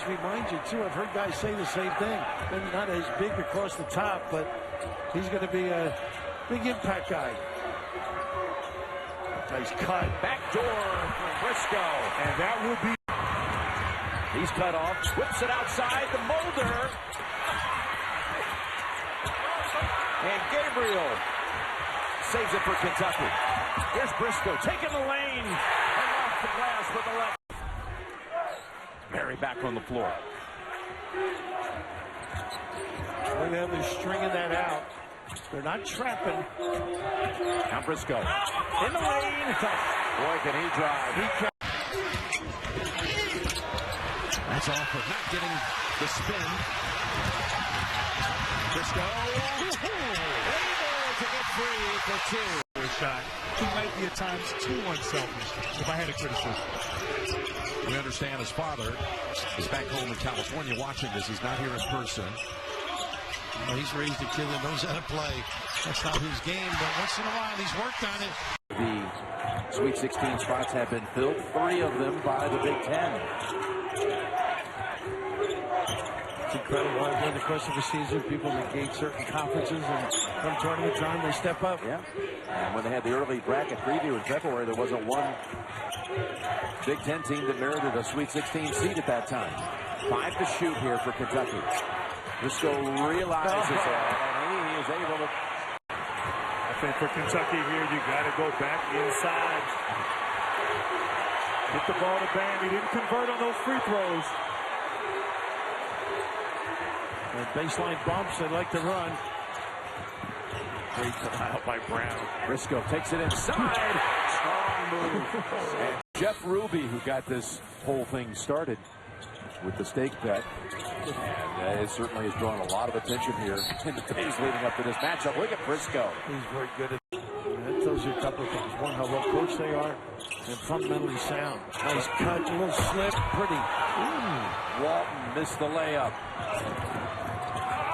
reminds you, too, I've heard guys say the same thing. Maybe not as big across the top, but he's going to be a big impact guy. Nice cut. Back door from Briscoe. And that will be... He's cut off. Whips it outside the Mulder. And Gabriel saves it for Kentucky. Here's Briscoe taking the lane. And off the glass with the left. Mary back on the floor. Look at them stringing that out. They're not trapping. Now Briscoe in the lane. Boy, can he drive. That's off for not getting the spin. Briscoe able to get free for two. Shot. He might be at times too unselfish, if I had a criticism. We understand his father is back home in California watching this. He's not here in person. Well, he's raised a kid that knows how to play. That's not his game, but once in a while he's worked on it. The Sweet 16 spots have been filled, 3 of them by the Big Ten. It's incredible. During the course of the season, people negate certain conferences, and come tournament time, they step up. Yeah. And when they had the early bracket preview in February, there wasn't one Big Ten team that merited a Sweet 16 seed at that time. 5 to shoot here for Kentucky. Briscoe realizes that, and he is able to... I think for Kentucky here, you got to go back inside. Get the ball to Bam. He didn't convert on those free throws. And baseline bumps, they like to run. Great out by Brown. Briscoe takes it inside. Strong move. And Jeff Ruby, who got this whole thing started with the stake bet. And it certainly has drawn a lot of attention here in the days leading up to this matchup. Look at Briscoe. He's very good at it. That tells you a couple of things. One, how well coached they are, and fundamentally sound. Nice cut, a little slip, pretty. Walton missed the layup.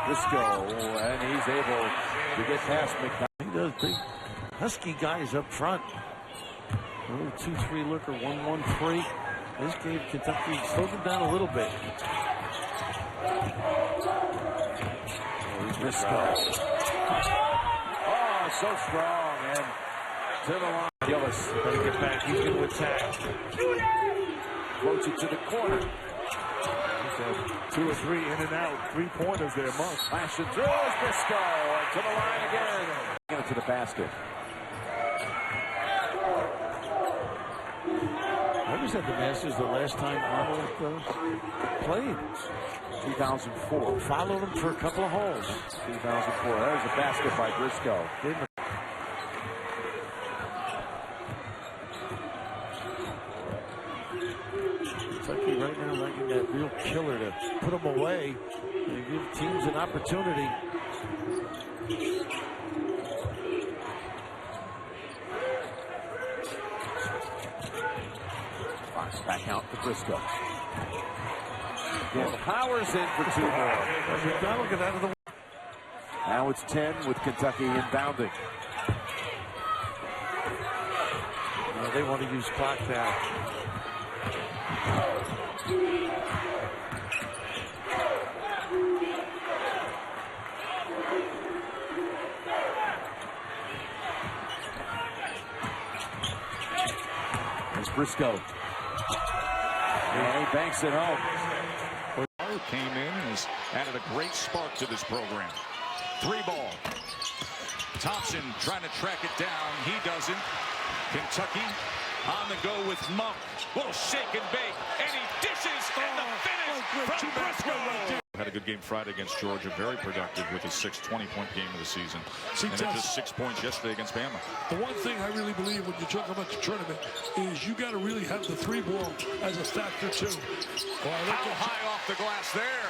Briscoe, and he's able to get past McDonald. He does big husky guys up front. A little 2-3 looker, 1-1-3. This gave Kentucky, slowed them down a little bit. Briscoe. Oh, so strong, and to the line. Gillis, gotta get back, he's going to attack. Floats it to the corner. 2 or 3 in and out, 3-pointers there, Monk. Flash and throws Briscoe, and to the line again. Get it to the basket. I was at the Masters the last time Arnold played. 2004. Followed him for a couple of holes. 2004. There's a basket by Briscoe. Kentucky right now liking that real killer to put them away and give teams an opportunity. Fox back out to Briscoe. Again, Powers in for 2 more. McDonald get out of the way. Now it's 10 with Kentucky inbounding. They want to use clock now. It's Briscoe. And he banks it home. Came in and has added a great spark to this program. 3-ball. Thompson trying to track it down. He doesn't. Kentucky on the go with Monk. Little shake and bake. And he dishes. And the finish from Briscoe. Had a good game Friday against Georgia. Very productive with his 6th 20-point game of the season. And then just 6 points yesterday against Bama. The one thing I really believe when you talk about the tournament is you got to really have the 3-ball as a factor too. How high off the glass there?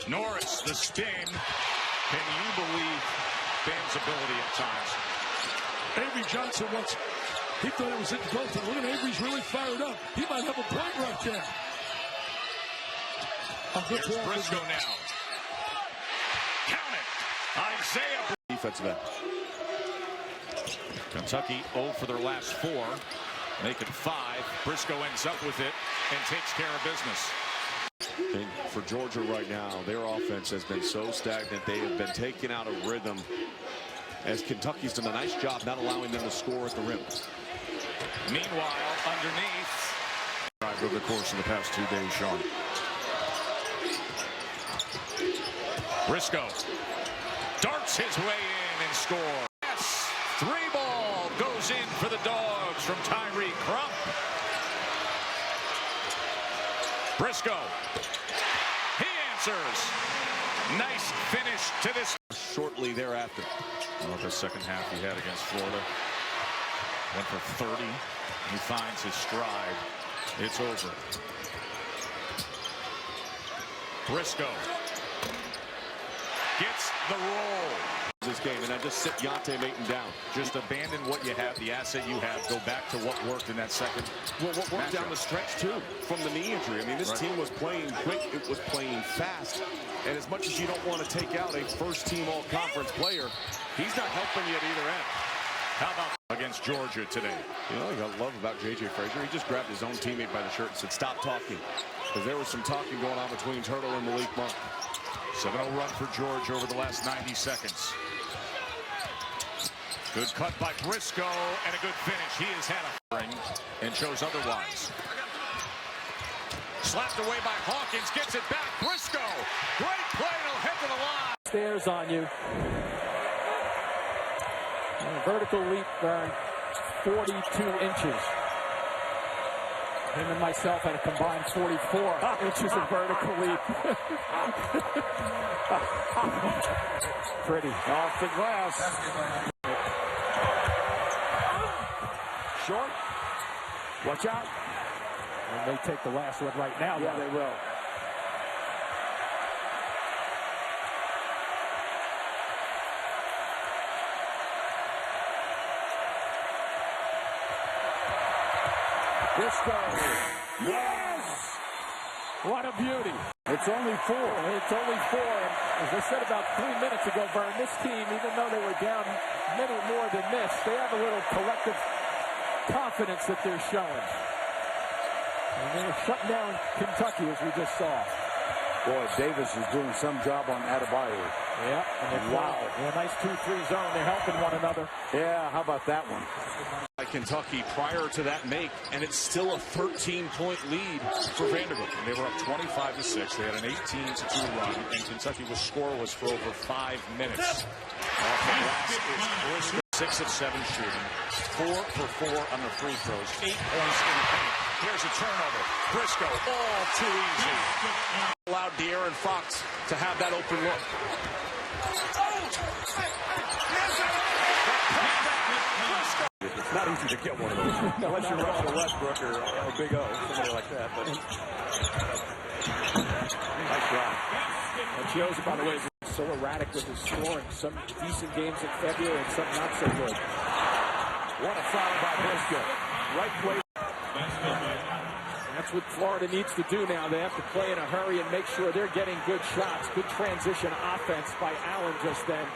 Norris, the spin. Can you believe Bam's ability at times? Avery Johnson once, he thought it was in the goal. Look at Avery's really fired up. He might have a point right there. Here's Briscoe now. Count it. Isaiah. Defensive end. Kentucky 0 for their last 4. Make it 5. Briscoe ends up with it and takes care of business. And for Georgia right now, their offense has been so stagnant. They have been taken out of rhythm as Kentucky's done a nice job not allowing them to score at the rim. Meanwhile, underneath. Over the course of the past 2 days, Sean. Briscoe darts his way in and scores. Yes, 3-ball goes in for the Dogs from Tyree Crump. Briscoe, he answers. Nice finish to this. Shortly thereafter. Well, the second half he had against Florida. Went for 30. He finds his stride. It's over. Briscoe gets the roll. This game, and I just sit Yante Maton down. Just abandon what you have, the asset you have. Go back to what worked in that second. Well, what worked down the stretch, too, from the knee injury. I mean, this team was playing quick. It was playing fast. And as much as you don't want to take out a first-team all-conference player, he's not helping you at either end. How about against Georgia today? You know, I love about J.J. Frazier. He just grabbed his own teammate by the shirt and said, stop talking. Because there was some talking going on between Turtle and Malik Monk. 7-0 run for Georgia over the last 90 seconds. Good cut by Briscoe and a good finish. He has had a ring and shows otherwise. Slapped away by Hawkins, gets it back. Briscoe, great play, and he'll head to the line. Stairs on you. And a vertical leap burn, 42 inches. Him and myself had a combined 44 inches of vertical leap. Pretty. Off the glass. Short. Watch out. And they take the last one right now. Yeah, they will. Briscoe. Yes! What a beauty. It's only 4. It's only 4. As I said about 3 minutes ago, Vern, this team, even though they were down many more than this, they have a little collective confidence that they're showing. And they're shutting down Kentucky, as we just saw. Boy, Davis is doing some job on Adebayo. Yeah, and wow. A nice 2-3 zone. They're helping one another. Yeah, how about that one? By Kentucky prior to that make, and it's still a 13-point lead for Vanderbilt. They were up 25-6. They had an 18-2 run, and Kentucky was scoreless for over 5 minutes. Off the glass is Briscoe, 6 of 7 shooting, 4 for 4 on the free throws, 8 points in the paint. Here's a turnover. Briscoe, all too easy. Allowed De'Aaron Fox to have that open look. It's not easy to get one of those. Unless you're Russell Westbrook or Big O, somebody like that. But nice job. And Joe's, by the way, is so erratic with his scoring. Some decent games in February and some not so good. What a foul by Briscoe. Right place. That's what Florida needs to do now. They have to play in a hurry and make sure they're getting good shots. Good transition offense by Allen just then.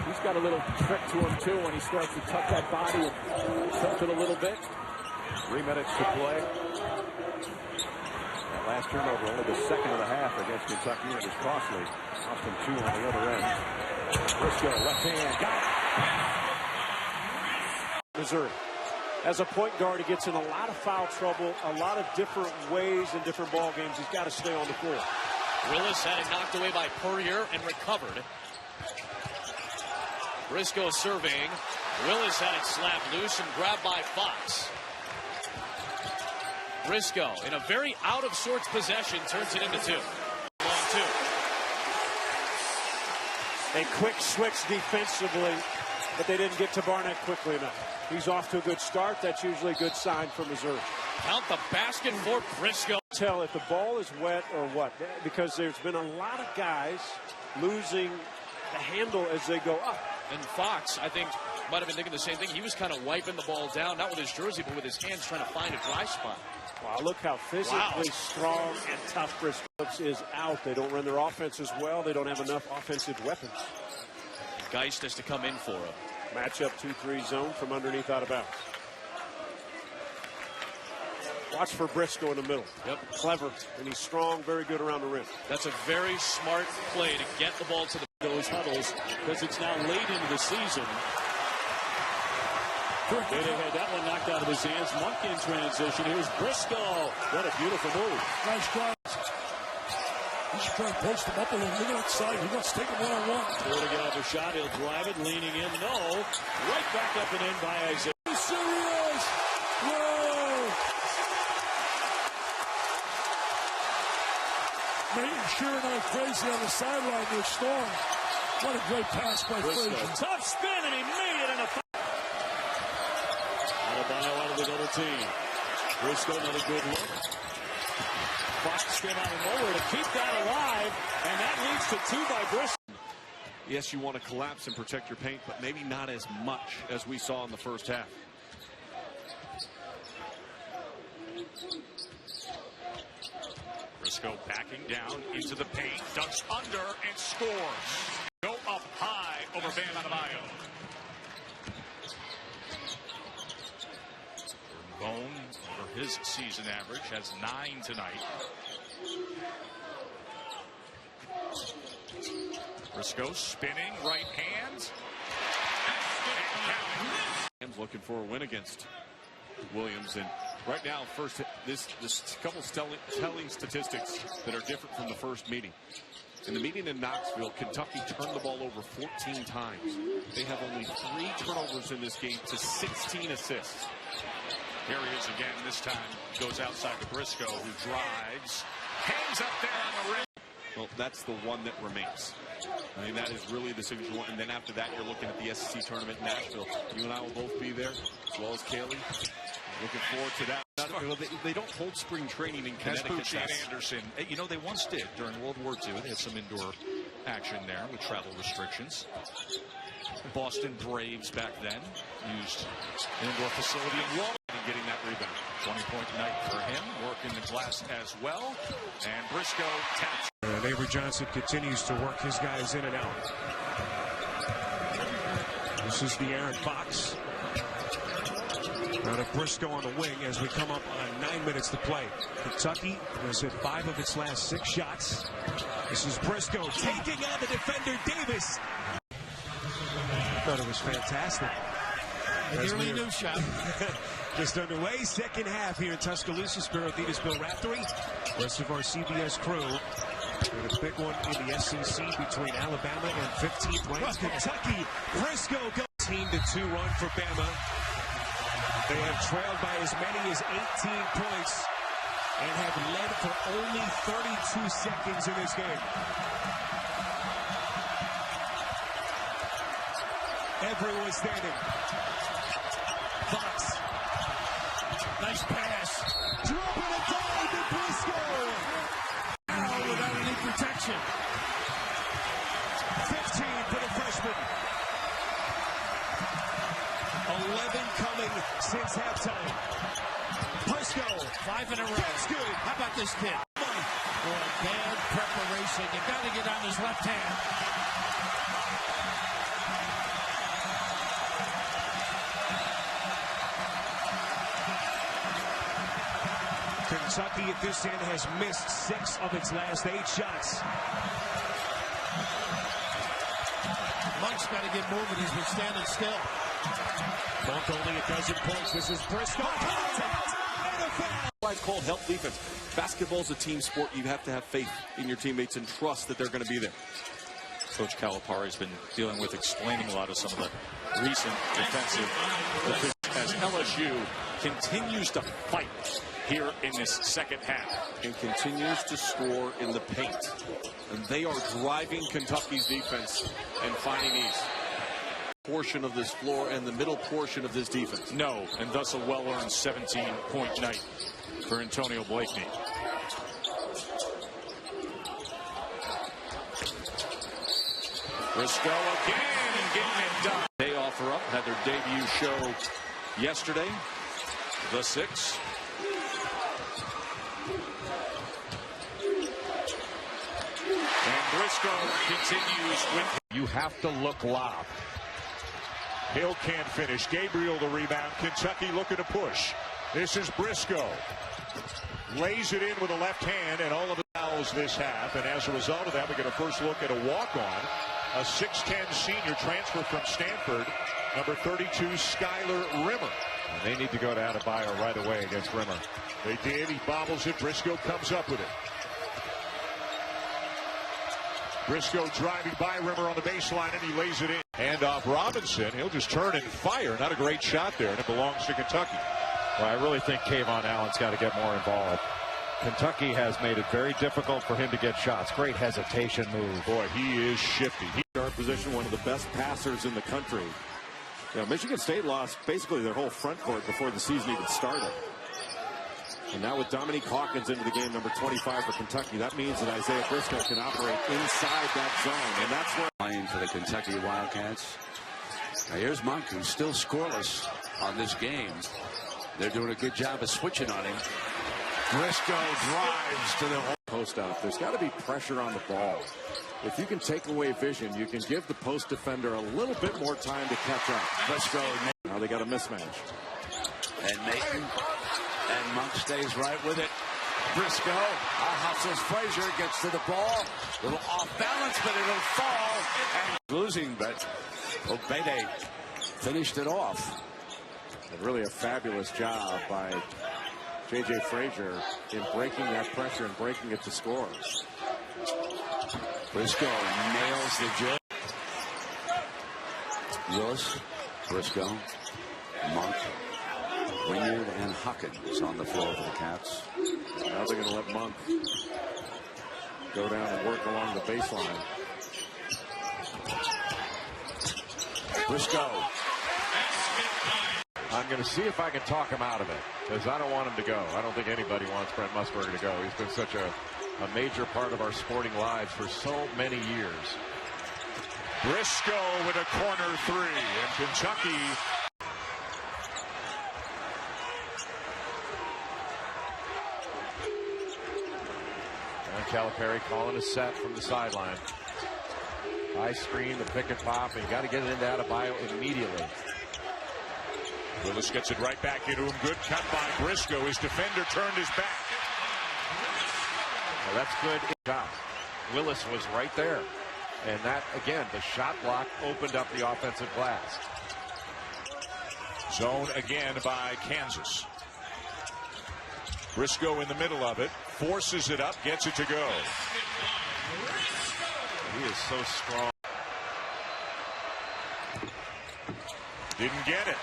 He's got a little trick to him, too, when he starts to tuck that body and tilt it a little bit. 3 minutes to play. That last turnover, only the second of the half against Kentucky. It was costly. Cost them 2 on the other end. Briscoe, left hand, got it. Missouri. As a point guard, he gets in a lot of foul trouble, a lot of different ways in different ball games. He's got to stay on the floor. Willis had it knocked away by Puryear and recovered. Briscoe surveying. Willis had it slapped loose and grabbed by Fox. Briscoe, in a very out-of-sorts possession, turns it into 2. Long 2. A quick switch defensively, but they didn't get to Barnett quickly enough. He's off to a good start. That's usually a good sign for Missouri. Count the basket for Briscoe. Tell if the ball is wet or what, because there's been a lot of guys losing the handle as they go up. And Fox, I think, might have been thinking the same thing. He was kind of wiping the ball down, not with his jersey, but with his hands trying to find a dry spot. Wow, look how physically strong and tough Briscoe is out. They don't run their offense as well. They don't have enough offensive weapons. Geist has to come in for him. Matchup 2-3 zone from underneath out of bounds. Watch for Briscoe in the middle. Yep. Clever, and he's strong, very good around the rim. That's a very smart play to get the ball to those huddles because it's now late into the season. They had that one knocked out of his hands. Monk in transition. Here's Briscoe. What a beautiful move. Nice drive. He's trying to post him up a little. Look at that side. He wants to take him one-on-one. Ford to get off a shot. He'll drive it, leaning in. No. Right back up and in by Isaiah. He's serious. Whoa. Making sure not crazy on the sideline with Storm. What a great pass by Frazier. Tough spin, and he made it in a foul. Adebayo out of the double team. Briscoe, another good look. Fox came out of nowhere to keep that alive, and that leads to 2 by Briscoe. Yes, you want to collapse and protect your paint, but maybe not as much as we saw in the first half. Briscoe backing down into the paint, dunks under and scores. Go up high over Bam Adebayo. Bone, over his season average, has 9 tonight. Briscoe spinning, right hand. Rams looking for a win against Williams, and right now, first this couple telling statistics that are different from the first meeting. In the meeting in Knoxville, Kentucky turned the ball over 14 times. They have only 3 turnovers in this game to 16 assists. Here he is again. This time goes outside to Briscoe, who drives, hangs up there on the rim. Well, that's the one that remains. I mean, that is really the signature one. And then after that, you're looking at the SEC tournament in Nashville. You and I will both be there, as well as Kaylee. Looking forward to that. They don't hold spring training in Connecticut. and Anderson. You know, they once did during World War II. They had some indoor action there with travel restrictions. Boston Braves back then used an indoor facility in Wall and getting that rebound. 20-point night for him, working the glass as well. And Briscoe taps. And Avery Johnson continues to work his guys in and out. This is the Aaron Fox. Out of Briscoe on the wing as we come up on 9 minutes to play. Kentucky has hit 5 of its last 6 shots. This is Briscoe taking on the defender Davis. I thought it was fantastic. Nearly new shot. Just underway, second half here in Tuscaloosa. Spiro Thetis, Bill Raftery, rest of our CBS crew. And a big one in the SEC between Alabama and 15th ranked Kentucky. Briscoe goes 18-2 run for Bama. They have trailed by as many as 18 points and have led for only 32 seconds in this game. Everyone standing. Fox. Nice pass. Dropping a dive to Briscoe. Without any protection. 15 for the freshman. 11 coming since halftime. Briscoe. 5 in a row. That's good. How about this kid? Boy, bad preparation. You got to get on his left hand. Kentucky at this end has missed 6 of its last 8 shots. Monk's got to get moving. He's been standing still. Monk only a dozen points. This is Briscoe. Why it's called help defense. Basketball's a team sport. You have to have faith in your teammates and trust that they're going to be there. Coach Calipari's been dealing with explaining a lot of some of the recent defensive as LSU continues to fight here in this second half. And continues to score in the paint. And they are driving Kentucky's defense and finding ease. Portion of this floor and the middle portion of this defense. No, and thus a well-earned 17-point night for Antonio Blakeney. Briscoe again and getting it done. They offer up, had their debut show yesterday. The 6. And Briscoe continues with. You have to look loud. Hill can't finish. Gabriel the rebound. Kentucky looking to push. This is Briscoe. lays it in with a left hand, and all of the fouls this half. And as a result of that, we get a first look at a walk-on, a 6'10 senior transfer from Stanford, number 32, Skyler Rimmer. And they need to go to Adebayo right away against Rimmer. They did. He bobbles it. Briscoe comes up with it. Briscoe driving by Rimmer on the baseline, and he lays it in. Hand off Robinson. He'll just turn and fire. Not a great shot there, and it belongs to Kentucky. Well, I really think Kayvon Allen's got to get more involved. Kentucky has made it very difficult for him to get shots. Great hesitation move. Boy, he is shifty. Guard position, one of the best passers in the country. You know, Michigan State lost basically their whole front court before the season even started. And now with Dominique Hawkins into the game, number 25 for Kentucky, that means that Isaiah Briscoe can operate inside that zone. And that's where playing for the Kentucky Wildcats. Now here's Monk, who's still scoreless on this game. They're doing a good job of switching on him. Briscoe drives to the post out. There's got to be pressure on the ball. If you can take away vision, you can give the post defender a little bit more time to catch up. Briscoe. Now they got a mismatch. And Nathan. And Monk stays right with it. Briscoe hustles Frazier, gets to the ball. A little off balance, but it'll fall. And losing, but Obede finished it off. And really a fabulous job by J.J. Frazier in breaking that pressure and breaking it to score. Briscoe nails the jump. Willis, Briscoe, Monk, Wynyard, and Hawkins on the floor for the Cats. Now they're going to let Monk go down and work along the baseline. Briscoe. I'm going to see if I can talk him out of it, because I don't want him to go. I don't think anybody wants Brent Musburger to go. He's been such a major part of our sporting lives for so many years. Briscoe with a corner three, and Kentucky. And Calipari calling a set from the sideline. High screen, the pick and pop, and you got to get it into Adebayo immediately. Willis gets it right back into him. Good cut by Briscoe. His defender turned his back. Well, that's good shot. Willis was right there. And that, again, the shot block opened up the offensive glass. Zone again by Kansas. Briscoe in the middle of it. Forces it up. Gets it to go. He is so strong. Didn't get it.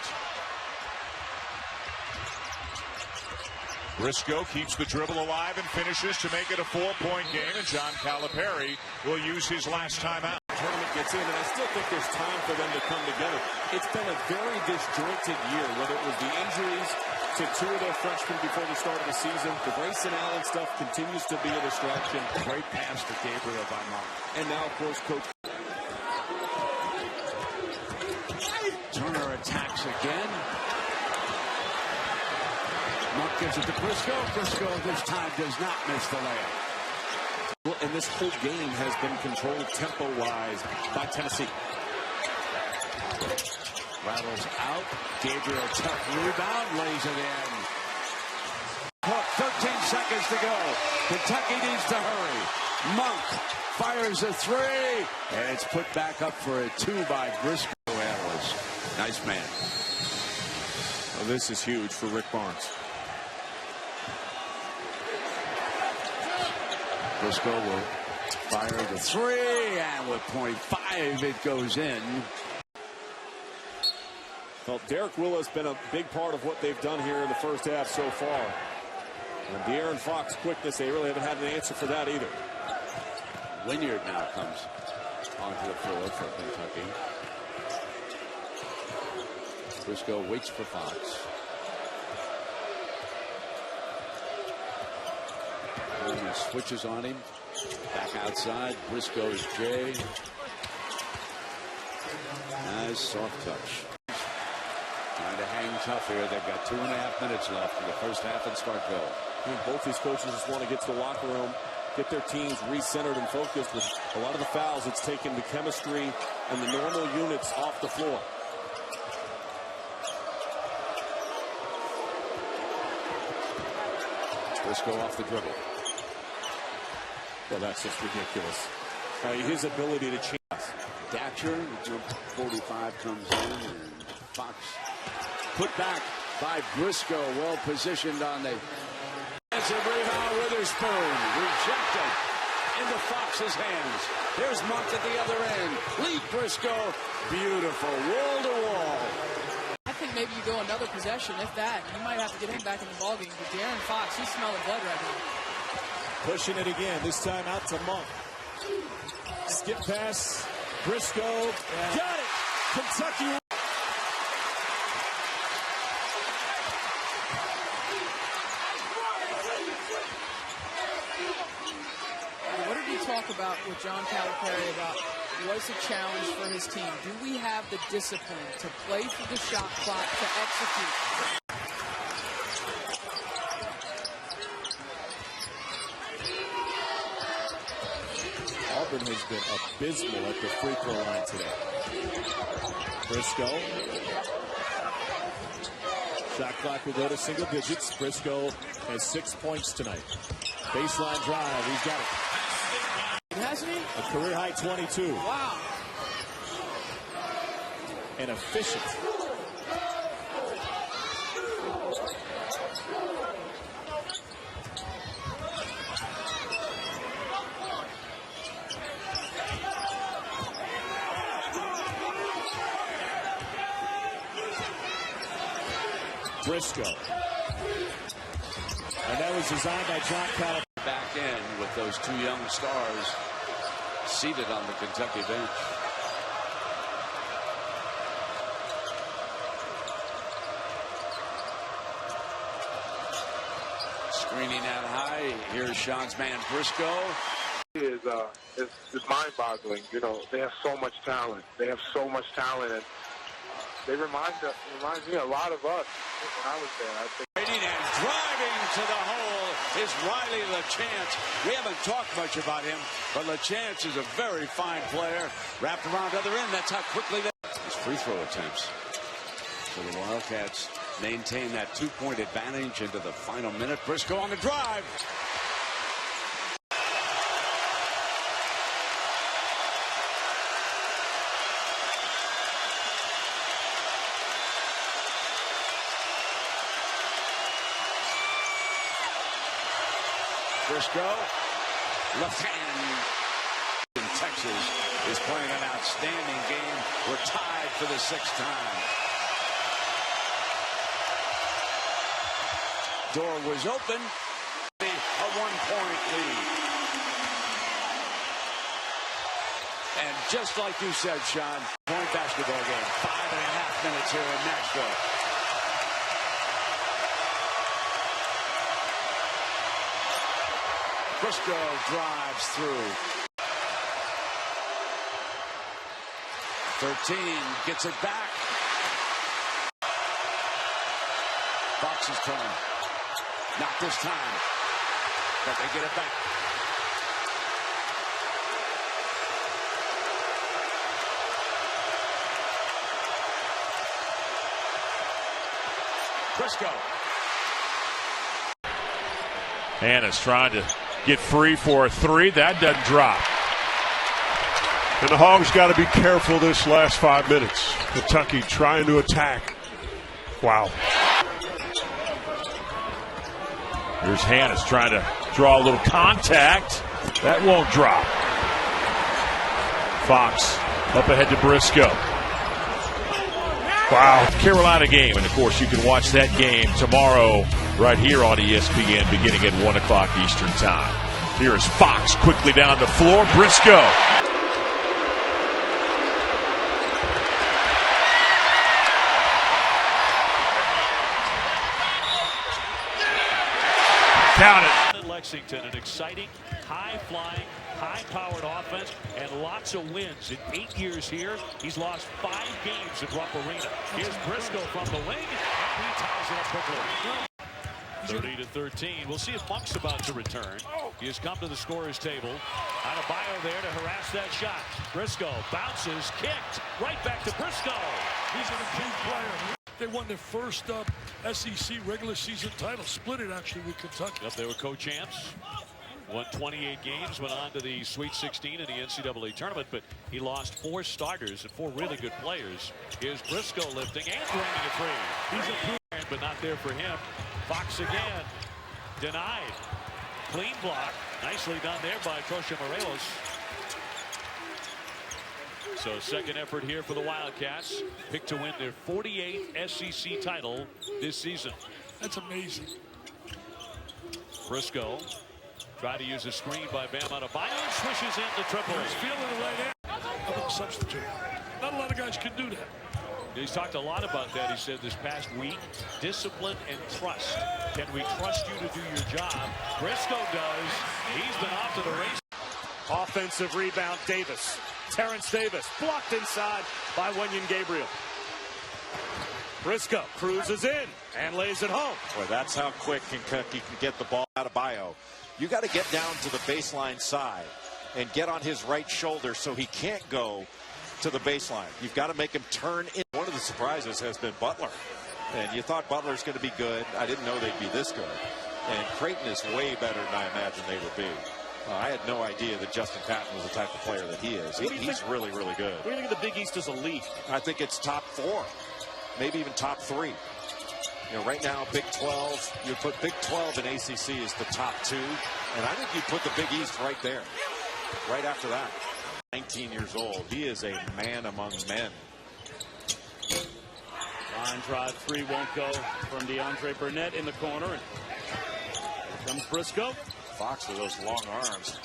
Briscoe keeps the dribble alive and finishes to make it a 4-point game, and John Calipari will use his last timeout. Tournament gets in, and I still think there's time for them to come together. It's been a very disjointed year, whether it was the injuries to two of their freshmen before the start of the season. The Grayson Allen stuff continues to be a distraction. Great pass to Gabriel by Monk. And now, of course, Coach Turner attacks again. Monk gives it to Briscoe. Briscoe this time does not miss the layup. Well, and this whole game has been controlled tempo-wise by Tennessee. Rattles out. Gabriel, tough rebound, lays it in. 13 seconds to go. Kentucky needs to hurry. Monk fires a three, and it's put back up for a two by Briscoe. Analyst. Nice man. Well, this is huge for Rick Barnes. Briscoe will fire the three, and with .5 it goes in. Well, Derek Willis has been a big part of what they've done here in the first half so far. And De'Aaron Fox quickness, they really haven't had an answer for that either. Wynyard now comes onto the floor for Kentucky. Briscoe waits for Fox. And he switches on him. Back outside. Briscoe's Jay. Nice soft touch. Trying to hang tough here. They've got 2.5 minutes left in the first half in Starkville. I mean, both these coaches just want to get to the locker room, get their teams re-centered and focused. With a lot of the fouls, it's taken the chemistry and the normal units off the floor. Briscoe off the dribble. Well, that's just ridiculous. His ability to change. Datcher, number 45, comes in, and Fox put back by Briscoe, well positioned on the defensive rebound. Witherspoon rejected into Fox's hands. Here's Monk at the other end. Lead Briscoe, beautiful, wall to wall. I think maybe you go another possession, if that. You might have to get him back in the ballgame. But De'Aaron Fox, he's smelling blood right now. Pushing it again, this time out to Monk. Skip pass, Briscoe. Got it! Kentucky. What did we talk about with John Calipari about what's a challenge for his team? Do we have the discipline to play through the shot clock, to execute? Auburn has been abysmal at the free throw line today. Briscoe. Shot clock will go to single digits. Briscoe has 6 points tonight. Baseline drive. He's got it. Hasn't he? A career high 22. Wow. And efficient. Briscoe. And that was designed by John Calipari. Back in with those two young stars seated on the Kentucky bench. Screening out high. Here's Sean's man Briscoe. It's mind-boggling. You know, they have so much talent. They have so much talent, and they reminds me a lot of us when I was there. I think. And driving to the hole is Riley LaChance. We haven't talked much about him, but LaChance is a very fine player. Wrapped around the other end. That's how quickly his free throw attempts. So the Wildcats maintain that 2-point advantage into the final minute. Briscoe on the drive. Briscoe, left hand in Texas, is playing an outstanding game. We're tied for the 6th time. Door was open. A 1-point lead. And just like you said, Sean, point basketball game. 5.5 minutes here in Nashville. Briscoe drives through. 13 gets it back. Fox's turn. Not this time. But they get it back. Briscoe. Hannah's trying to get free for a three. That doesn't drop. And the Hogs got to be careful this last 5 minutes. Kentucky trying to attack. Wow. Here's Hannah's trying to draw a little contact. That won't drop. Fox up ahead to Briscoe. Wow. Carolina game. And, of course, you can watch that game tomorrow right here on ESPN beginning at 1 o'clock Eastern Time. Here's Fox quickly down the floor. Briscoe. Count it. Lexington, an exciting, high-flying, high-powered offense, and lots of wins. In 8 years here, he's lost 5 games at Rupp Arena. Here's Briscoe from the wing, and he ties it up quickly. 30-13. We'll see if Monk's about to return. He has come to the scorer's table. Adebayo there to harass that shot. Briscoe bounces, kicked, right back to Briscoe. He's an improved player. They won their first SEC regular season title. Split it actually with Kentucky. Yep, they were co-champs. Won 28 games, went on to the Sweet 16 in the NCAA tournament, but he lost 4 starters and 4 really good players. Here's Briscoe lifting and draining a three. He's a but not there for him. Fox again. Denied. Clean block. Nicely done there by Tosha Morelos. So second effort here for the Wildcats. Picked to win their 48th SEC title this season. That's amazing. Briscoe tried to use a screen by Bam Adebayo. Swishes in the triple. He's feeling the right hand. How about substitute? Not a lot of guys can do that. He's talked a lot about that. He said this past week, discipline and trust. Can we trust you to do your job? Briscoe does. He's been off to the race. Offensive rebound, Davis. Terrence Davis blocked inside by Wenyen Gabriel. Briscoe cruises in and lays it home. Boy, that's how quick Kentucky can get the ball out of Bio. You got to get down to the baseline side and get on his right shoulder so he can't go to the baseline. You've got to make him turn in. One of the surprises has been Butler. And you thought Butler's going to be good. I didn't know they'd be this good. And Creighton is way better than I imagined they would be. I had no idea that Justin Patton was the type of player that he is. He's really, really good. What do you think of the Big East as a league? I think it's top 4, maybe even top 3. You know, right now, Big 12, you put Big 12 and ACC as the top 2. And I think you put the Big East right there, right after that. 19 years old. He is a man among men. Line drive 3 won't go from DeAndre Burnett in the corner. And here comes Briscoe. Fox with those long arms.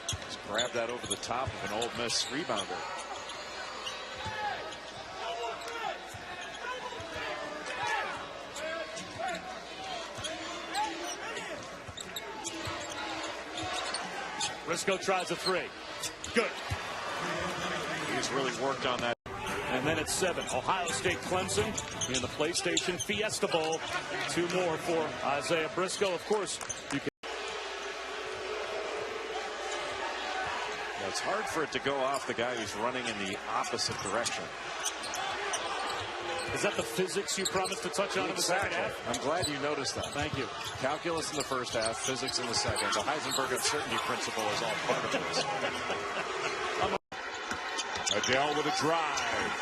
Just grabbed that over the top of an Ole Miss rebounder. Briscoe tries a 3. Good. He's really worked on that. And then it's 7. Ohio State Clemson in the PlayStation Fiesta Bowl. 2 more for Isaiah Briscoe. Of course, you can. It's hard for it to go off the guy who's running in the opposite direction. Is that the physics you promised to touch on in the second half? I'm glad you noticed that. Thank you. Calculus in the first half, physics in the second. The Heisenberg uncertainty principle is all part of this. Adele with a drive.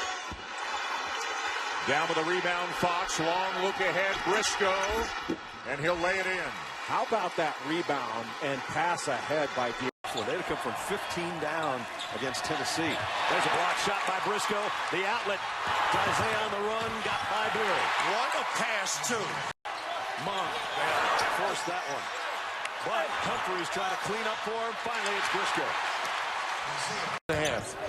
Down with a rebound, Fox. Long look ahead, Briscoe. And he'll lay it in. How about that rebound and pass ahead by D'Angelo? They'd come from 15 down against Tennessee. There's a block shot by Briscoe. The outlet. Isaiah on the run. Got by Berry. What a pass, too. Monk. Forced that one. But Humphreys trying to clean up for him. Finally, it's Briscoe. Half.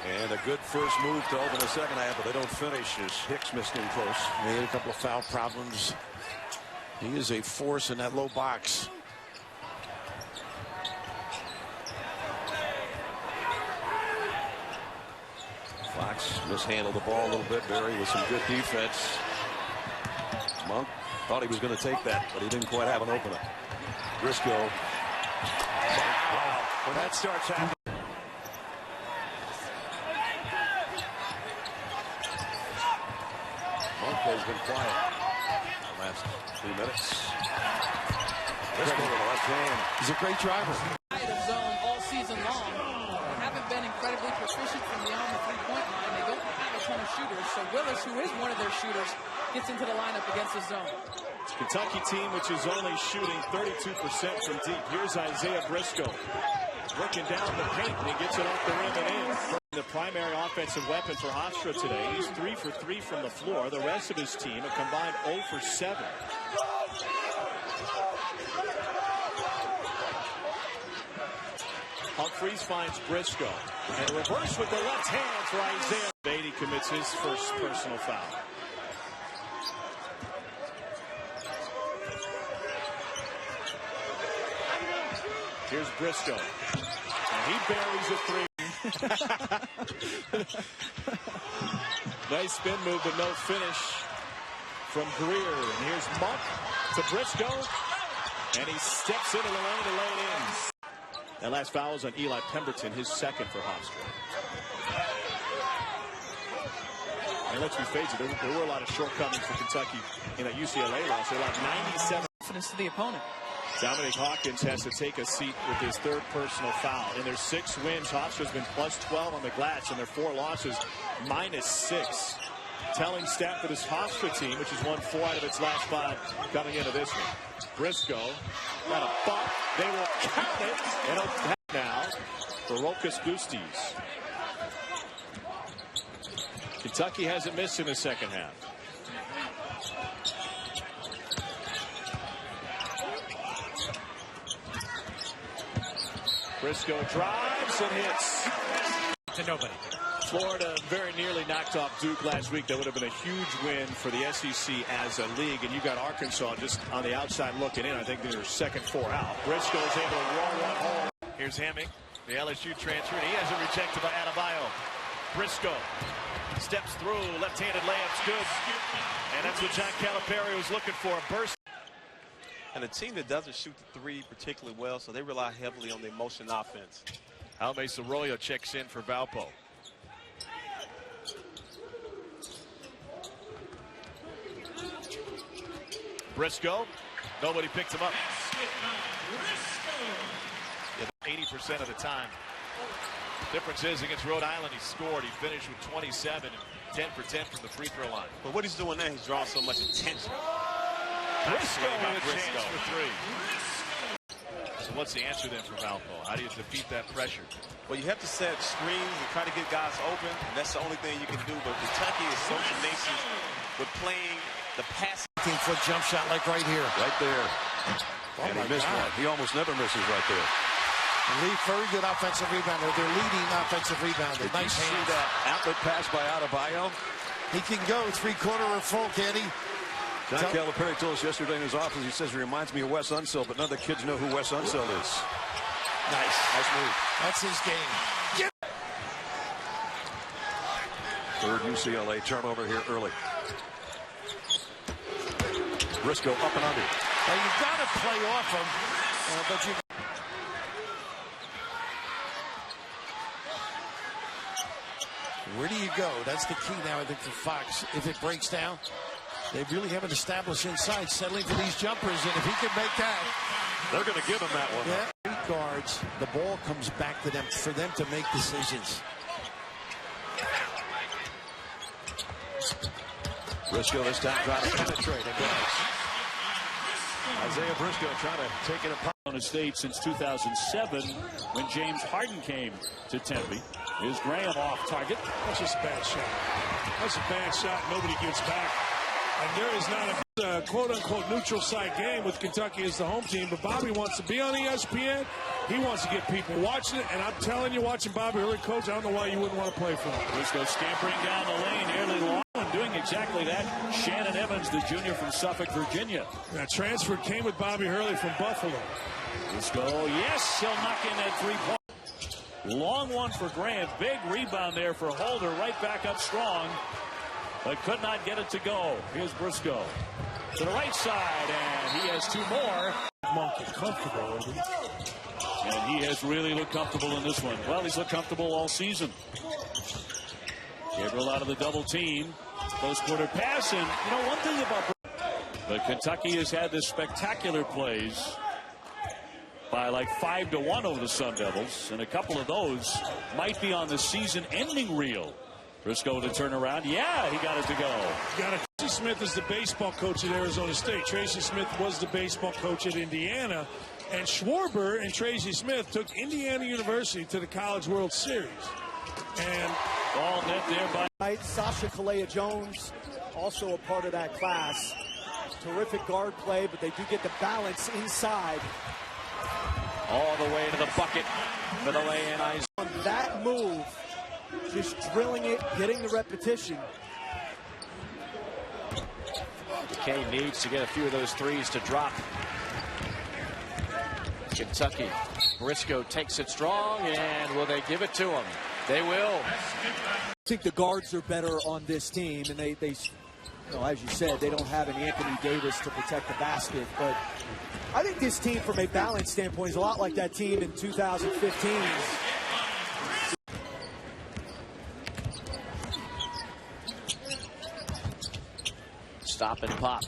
And a good first move to open the second half, but they don't finish as Hicks missed in close. He had a couple of foul problems. He is a force in that low box. Fox mishandled the ball a little bit. Berry with some good defense. Monk thought he was going to take that, but he didn't quite have an opener. Briscoe. Wow. When that starts happening. Monk has been quiet the last 2 minutes. Briscoe with the left hand. He's a great driver. The zone all season long. They haven't been incredibly proficient from beyond the three-point line. They don't have a ton of shooters. So Willis, who is one of their shooters, gets into the lineup against the zone. It's a Kentucky team which is only shooting 32% from deep. Here's Isaiah Briscoe looking down the paint, and he gets it off the rim and in. The primary offensive weapon for Hofstra today. He's 3 for 3 from the floor. The rest of his team a combined 0 for 7. Humphreys finds Briscoe. And a reverse with the left hand for Isaiah. Beatty commits his first personal foul. Here's Briscoe. And he buries a 3. Nice spin move, but no finish from Greer. And here's Monk to Briscoe. And he steps into the lane to lay it in. That last foul is on Eli Pemberton, his second for Hofstra. And let's be faced, there were a lot of shortcomings for Kentucky in that UCLA loss. They allowed 97 confidence to the opponent. Dominic Hawkins has to take a seat with his third personal foul. In their 6 wins, Hofstra's been plus 12 on the glass. In their 4 losses, minus 6. Telling stat for this Hofstra team, which has won 4 out of its last 5 coming into this one. Briscoe got a bump. They will count it. And it'll now for Rokas Gustis. Kentucky hasn't missed in the second half. Briscoe drives and hits. To nobody. Florida very nearly knocked off Duke last week. That would have been a huge win for the SEC as a league. And you got Arkansas just on the outside looking in. I think they're second 4 out. Briscoe is able to roll one home. Here's Hemming, the LSU transfer, and he has it rejected by Adebayo. Briscoe steps through, left-handed layup's good. And that's what John Calipari was looking for, a burst. And a team that doesn't shoot the 3 particularly well, so they rely heavily on their motion offense. Jaume Soroyo checks in for Valpo. Briscoe, nobody picked him up. Yeah, 80% of the time. Difference is against Rhode Island, he scored. He finished with 27 and 10 for 10 from the free throw line. But what he's doing now, he's drawing so much attention. Briscoe with a chance for 3. So what's the answer then for Valpo? How do you defeat that pressure? Well, you have to set screens and try to get guys open, and that's the only thing you can do. But Kentucky is so tenacious with playing the passing. 18-foot jump shot like right here. Right there. And he missed one. He almost never misses right there. Lead, very good offensive rebounder. Their leading offensive rebounder. Did nice you see that outlet pass by Adebayo? He can go 3/4 or full, can he? John Calipari told us yesterday in his office, he says he reminds me of Wes Unseld, but none of the kids know who Wes Unseld is. Nice. Nice move. That's his game. Third UCLA turnover here early. Briscoe up and under. Well, you've got to play off him, but you. Where do you go? That's the key now, I think, for Fox. If it breaks down, they really haven't established inside, settling for these jumpers, and if he can make that, they're going to give him that one. Yeah. 3 guards, the ball comes back to them for them to make decisions. Briscoe this time trying to penetrate and does. Isaiah Briscoe trying to take it apart. On his stage since 2007 when James Harden came to Tempe. Is Graham off target? That's just a bad shot. That's a bad shot. Nobody gets back. And there is not a quote-unquote neutral site game with Kentucky as the home team, but Bobby wants to be on ESPN. He wants to get people watching it, and I'm telling you, watching Bobby Hurley coach, I don't know why you wouldn't want to play for him. Briscoe scampering down the lane, nearly long, and doing exactly that. Shannon Evans, the junior from Suffolk, Virginia. That transfer came with Bobby Hurley from Buffalo. Briscoe, yes, he'll knock in that 3-point. Long one for Graham. Big rebound there for Holder. Right back up strong, but could not get it to go. Here's Briscoe to the right side, and he has 2 more. Monk is comfortable with him. And he has really looked comfortable in this one. Well, he's looked comfortable all season. Gabriel out of the double team. Close quarter pass, and you know one thing about but Kentucky has had this spectacular plays by like 5-1 over the Sun Devils, and a couple of those might be on the season-ending reel. Briscoe to turn around. Yeah, he got it to go. Tracy Smith is the baseball coach at Arizona State. Tracy Smith was the baseball coach at Indiana. And Schwarber and Tracy Smith took Indiana University to the College World Series. And ball net there by Sasha Kalea-Jones, also a part of that class. Terrific guard play, but they do get the balance inside. All the way to the bucket for the lay-in. On that move, just drilling it, getting the repetition. McKay needs to get a few of those threes to drop. Kentucky. Briscoe takes it strong, and will they give it to him? They will. I think the guards are better on this team, and they you know, as you said, they don't have an Anthony Davis to protect the basket, but I think this team, from a balance standpoint, is a lot like that team in 2015. Stop and pop.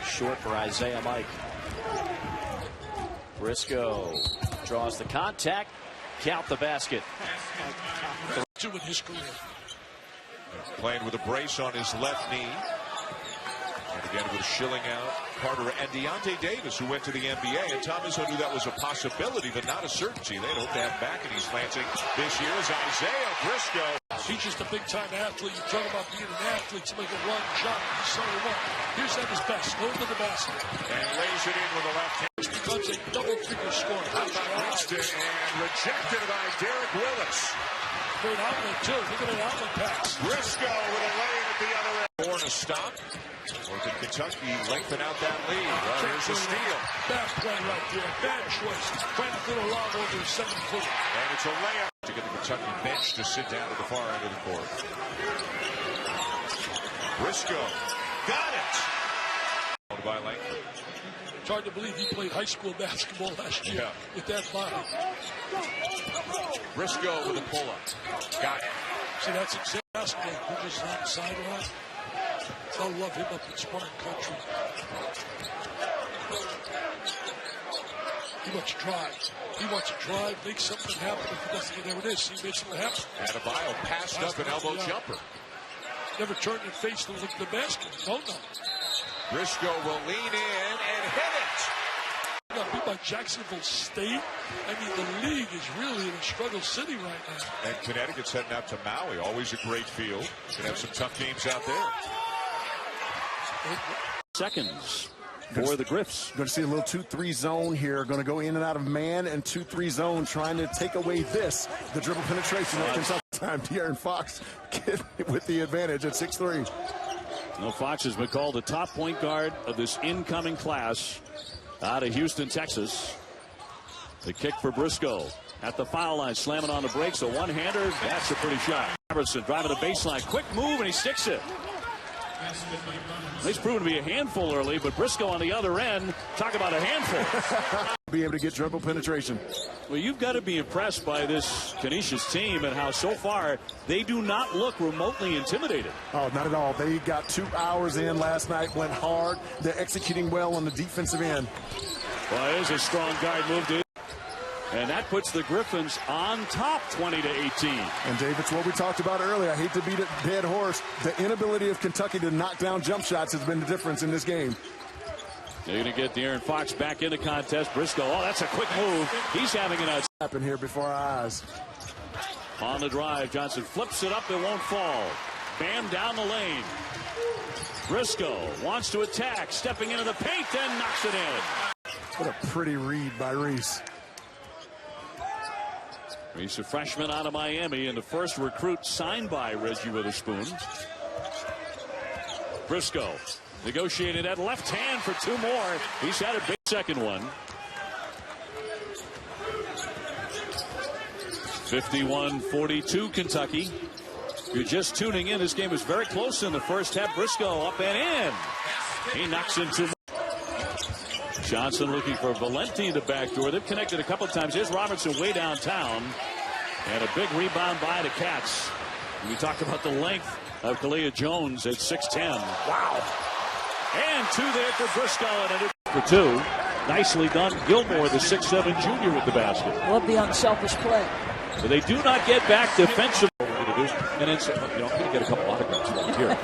Short for Isaiah Mike. Briscoe draws the contact. Count the basket. Two in his career. Playing with a brace on his left knee. And again with Schilling out, Carter, and Deontay Davis, who went to the NBA. And Tom Izzo knew that was a possibility, but not a certainty. They'd hope to have back, and he's Lansing this year is Isaiah Briscoe. He's just a big-time athlete. You talk about being an athlete, somebody can run, jump. He's so what? Here's at his best. Go to the basket. And lays it in with the left hand. This becomes a double-figure score. How about Winston, and rejected by Derek Willis. Great outlet, too. Look at that outlet pass. Briscoe with a lay-in at the other end. Born a stop. Or can Kentucky lengthen out that lead? Well, here's a steal. Bad play right there. Bad choice. Trying to put a lob over his 7-footer. And it's a layup to get the Kentucky bench to sit down at the far end of the court. Briscoe got it. By Langford. It's hard to believe he played high school basketball last year with that body. Briscoe with a pull-up. Got it. See, that's exactly Bridges on the sideline. They'll love him up in Spartan Country. He wants to drive. He wants to drive, make something happen. If he doesn't, there it is. He made something happen. Adebayo passed up an elbow jumper. Never turned your face to look at the basket. No. Briscoe will lean in and hit it. Got beat by Jacksonville State. I mean, the league is really in a struggle city right now. And Connecticut's heading out to Maui. Always a great field. Gonna have some tough games out there. Seconds for the Griffs. Going to see a little 2-3 zone here. Going to go in and out of man and 2-3 zone, trying to take away the dribble penetration that can sometimes. De'Aaron Fox with the advantage at 6'3". Well, Fox has been called the top point guard of this incoming class out of Houston, Texas. The kick for Briscoe at the foul line, slamming on the brakes. A one-hander. That's a pretty shot. Robertson driving the baseline. Quick move, and he sticks it. He's proven to be a handful early, but Briscoe on the other end, talk about a handful. Be able to get dribble penetration. Well, you've got to be impressed by this Canisius team and how so far they do not look remotely intimidated. Oh, not at all. They got 2 hours in last night, went hard. They're executing well on the defensive end. Well, there's a strong guard move, dude. And that puts the Griffins on top 20-18. And Dave, it's what we talked about earlier. I hate to beat a dead horse. The inability of Kentucky to knock down jump shots has been the difference in this game. They're going to get De'Aaron Fox back in the contest. Briscoe, oh, that's a quick move. He's having an out. Happen here before our eyes. On the drive, Johnson flips it up. It won't fall. Bam down the lane. Briscoe wants to attack. Stepping into the paint, then knocks it in. What a pretty read by Reese. He's a freshman out of Miami and the first recruit signed by Reggie Witherspoon. Briscoe negotiated at left hand for 2 more. He's had a big second one. 51-42 Kentucky. If you're just tuning in, this game was very close in the first half. Briscoe up and in. He knocks in 2 more. Johnson looking for Valenti in the backdoor. They've connected a couple of times. Here's Robertson way downtown. And a big rebound by the Cats. We talked about the length of Kalia Jones at 6'10". Wow. And 2 there for Briscoe. And for 2. Nicely done. Gilmore, the 6'7" junior with the basket. Love the unselfish play. So they do not get back defensively. And then, I'm going to get a couple autographs right here.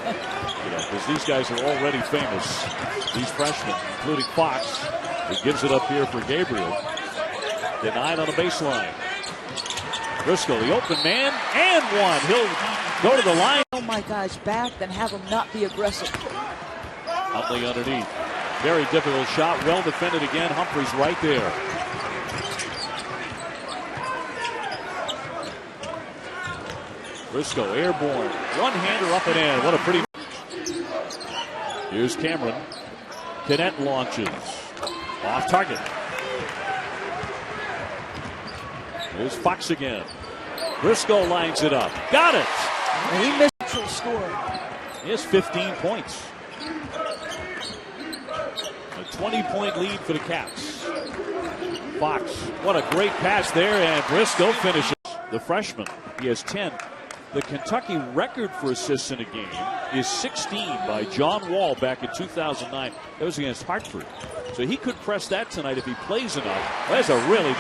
Because these guys are already famous. These freshmen, including Fox. He gives it up here for Gabriel. Denied on the baseline. Briscoe, the open man, and one. He'll go to the line. Oh my guy's back, then have him not be aggressive. Huntley underneath. Very difficult shot. Well defended again. Humphreys right there. Briscoe airborne. One-hander up and in. What a pretty. Here's Cameron. Cadet launches. Off target. Here's Fox again. Briscoe lines it up. Got it. And he missed the score. He has 15 points. A 20-point lead for the Cats. Fox. What a great pass there. And Briscoe finishes. The freshman. He has 10. The Kentucky record for assists in a game is 16 by John Wall back in 2009. That was against Hartford. So he could press that tonight if he plays enough. That's a really